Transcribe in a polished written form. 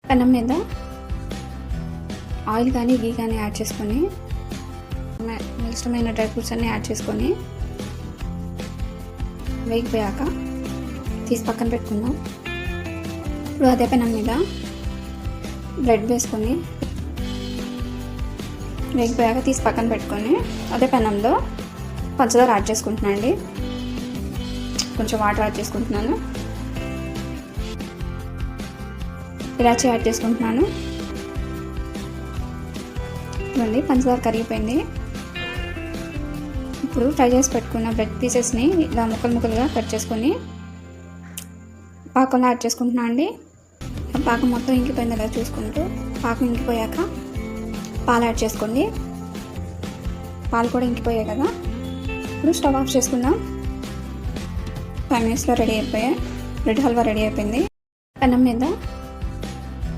పెనం మీద ఆయిల్ కానీ గీ కానీ యాడ్ చేసుకొని ఇష్టమైన డ్రై ఫ్రూట్స్ అన్నీ యాడ్ చేసుకొని వేగిపోయాక తీసి పక్కన పెట్టుకుందాం. ఇప్పుడు అదే పెనం మీద బ్రెడ్ వేసుకొని వేగిపోయాక తీసి పక్కన పెట్టుకొని అదే పెనంలో పంచదార యాడ్ చేసుకుంటున్నాను అండి. కొంచెం వాటర్ యాడ్ చేసుకుంటున్నాను. ఇలాచి యాడ్ చేసుకుంటున్నాను. ఇవ్వండి, పంచదార కరిగిపోయింది. ఇప్పుడు ఫ్రై చేసి పెట్టుకున్న బ్రెడ్ పీసెస్ని ఇలా ముక్కలు ముక్కలుగా కట్ చేసుకొని పాకంలో యాడ్ చేసుకుంటున్నాను అండి. పాకం మొత్తం ఇంకిపోయింది ఇలా చూసుకుంటూ, పాకం ఇంకిపోయాక పాలు యాడ్ చేసుకోండి. పాలు కూడా ఇంకిపోయాయి కదా. ఇప్పుడు స్టవ్ ఆఫ్ చేసుకుందాం. 5 minutesలో రెడీ అయిపోయాయి. బ్రెడ్ హల్వా రెడీ అయిపోయింది. పెనం మీద